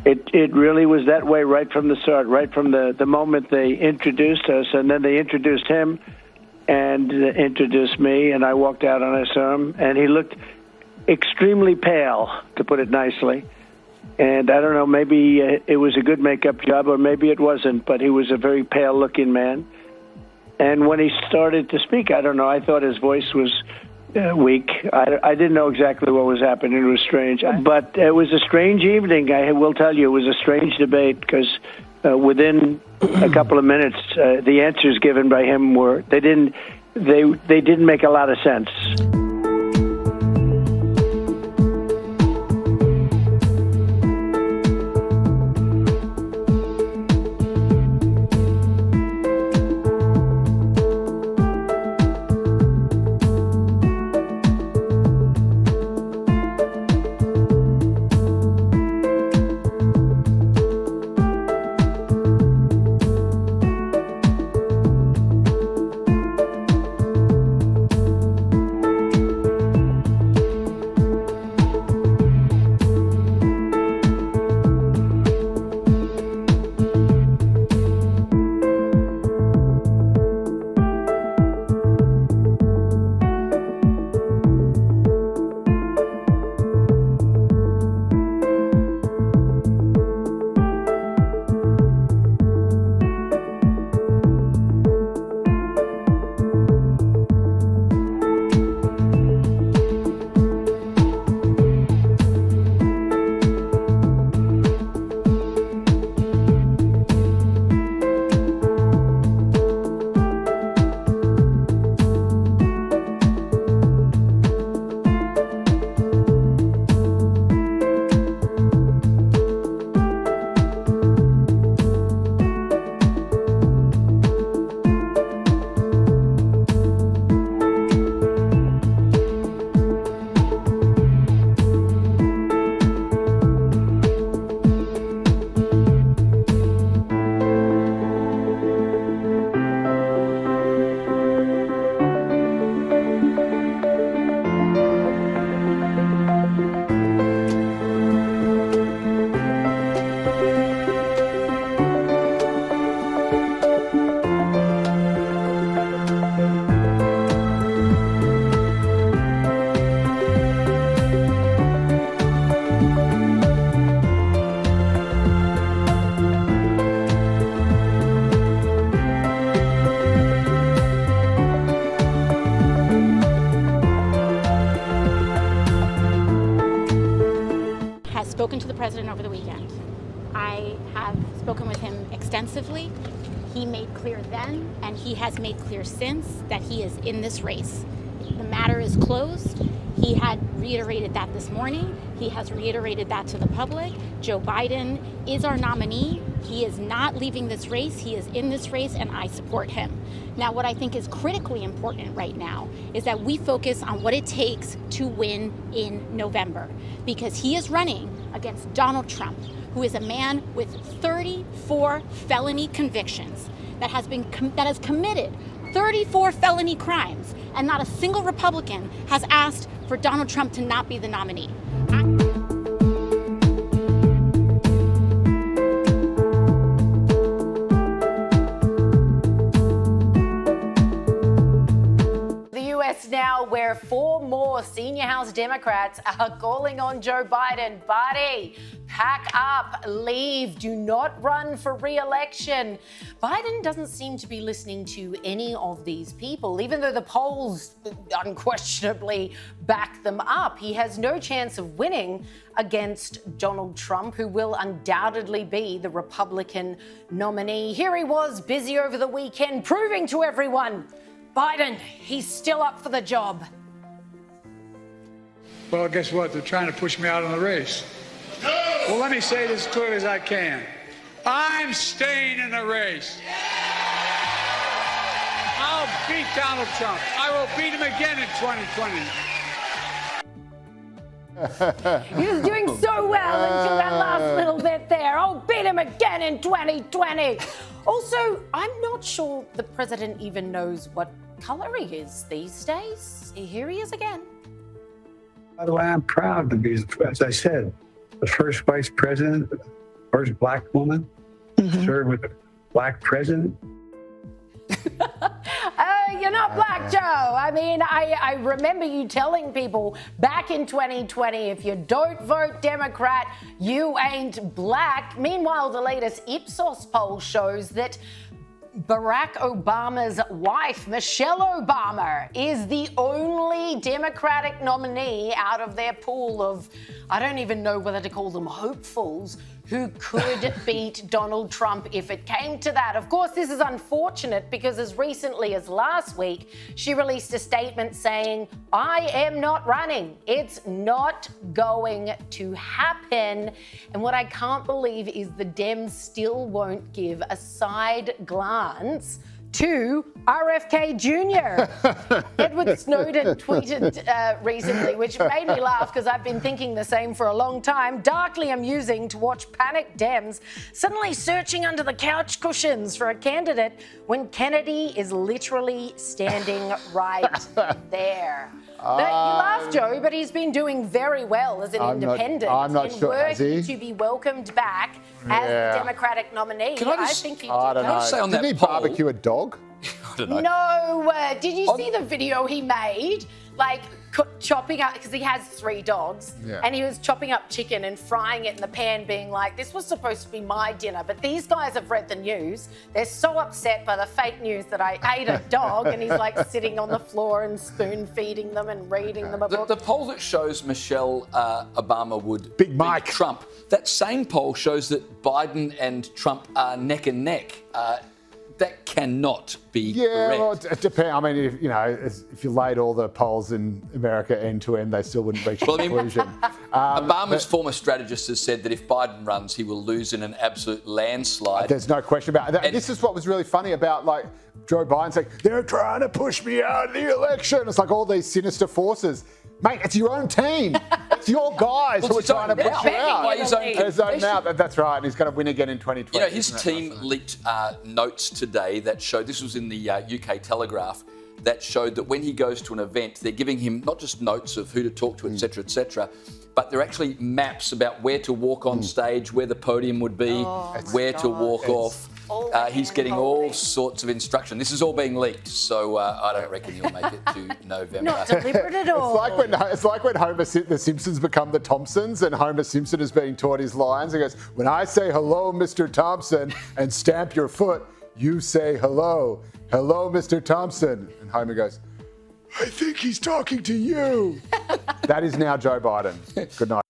It really was that way right from the start, right from the moment they introduced us, and then they introduced him and introduced me, and I walked out and I saw him, and he looked extremely pale, to put it nicely. And I don't know, maybe it was a good makeup job, or maybe it wasn't, but he was a very pale-looking man. And when he started to speak, I don't know, I thought his voice was weak. I didn't know exactly what was happening. It was strange. But it was a strange evening, I will tell you. It was a strange debate because within a couple of minutes, the answers given by him were, they didn't make a lot of sense. Spoken to the president over the weekend. I have spoken with him extensively. He made clear then, and he has made clear since, that he is in this race. The matter is closed. He had reiterated that this morning. He has reiterated that to the public. Joe Biden is our nominee. He is not leaving this race. He is in this race, and I support him. Now, what I think is critically important right now is that we focus on what it takes to win in November, because he is running against Donald Trump, who is a man with 34 felony convictions that has committed 34 felony crimes, and not a single Republican has asked for Donald Trump to not be the nominee. Now, where 4 more senior House Democrats are calling on Joe Biden, buddy, pack up, leave, do not run for re-election. Biden doesn't seem to be listening to any of these people, even though the polls unquestionably back them up. He has no chance of winning against Donald Trump, who will undoubtedly be the Republican nominee. Here he was, busy over the weekend, proving to everyone Biden, he's still up for the job. Well, guess what? They're trying to push me out of the race. No! Well, let me say this as clearly as I can. I'm staying in the race. Yeah! I'll beat Donald Trump. I will beat him again in 2020. He was doing so well until that last little bit there. I'll beat him again in 2020. Also, I'm not sure the president even knows what color he is these days. Here he is again. By the way, I'm proud to be, as I said, the first vice president first black woman served with a black president. You're not black, Joe. I mean, I remember you telling people back in 2020, if you don't vote Democrat, you ain't black. Meanwhile, the latest Ipsos poll shows that Barack Obama's wife, Michelle Obama, is the only Democratic nominee out of their pool of, I don't even know whether to call them hopefuls, who could beat Donald Trump if it came to that. Of course, this is unfortunate because as recently as last week, she released a statement saying, I am not running. It's not going to happen. And what I can't believe is the Dems still won't give a side glance to RFK Jr. Edward Snowden tweeted recently, which made me laugh because I've been thinking the same for a long time. Darkly amusing to watch panicked Dems suddenly searching under the couch cushions for a candidate when Kennedy is literally standing right there. But you laugh, Joe, but he's been doing very well as an independent. I'm not sure, has he? Working to be welcomed back as the Democratic nominee. I think he did. I don't know. Say on Didn't he that poll- barbecue a dog? I don't know. No, did you see the video he made? Like chopping up, because he has 3 dogs, and he was chopping up chicken and frying it in the pan, being like, this was supposed to be my dinner, but these guys have read the news. They're so upset by the fake news that I ate a dog, and he's like sitting on the floor and spoon feeding them and reading them a book. The poll that shows Michelle Obama would Big Mike. beat Trump, that same poll shows that Biden and Trump are neck and neck. That cannot be correct. Well, it depends. I mean, if you laid all the polls in America end to end, they still wouldn't reach a conclusion. Obama's former strategist has said that if Biden runs, he will lose in an absolute landslide. There's no question about it. And this is what was really funny about Joe Biden saying, they're trying to push me out of the election. It's like all these sinister forces. Mate, it's your own team. It's your guys who are trying to push you out. By his own now. That's right. And he's going to win again in 2020. You know, his team leaked notes today that showed, this was in the UK Telegraph, that showed that when he goes to an event, they're giving him not just notes of who to talk to, etc., but they're actually maps about where to walk on stage, where the podium would be, where to walk off. He's getting all sorts of instruction. This is all being leaked, so I don't reckon he'll make it to November. Not deliberate at all. It's like when the Simpsons become the Thompsons and Homer Simpson is being taught his lines. He goes, when I say hello, Mr. Thompson, and stamp your foot, you say hello. Hello, Mr. Thompson. And Homer goes, I think he's talking to you. That is now Joe Biden. Good night.